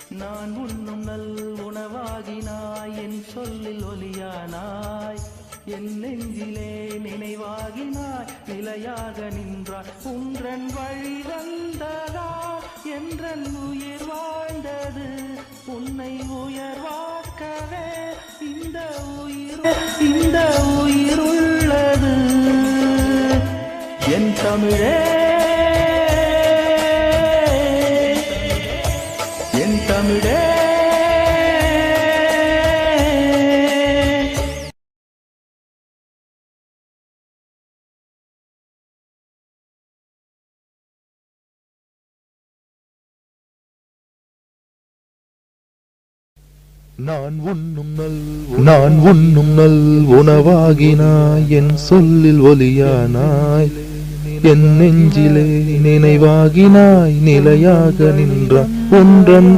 நான் உண்ணும் நல் உணவாகினாய், என் சொல்லில் ஒலியானாய், என் நெஞ்சிலே நினைவாகினாய், நிலையாக நின்றாய். உன்றன் வழி வந்ததா என்றன் உயிர் வாழ்ந்தது, உன்னை உயர்வாக்கவே இந்த உயிர் உள்ளது. என் தமிழே, என் தமிழே. நான் உண்ணும் நல் உணவாகினாய், என் சொல்லில் ஒலியானாய், என் நெஞ்சிலே நினைவாகினாய், நிலையாக நின்றாய். ஒன்றன்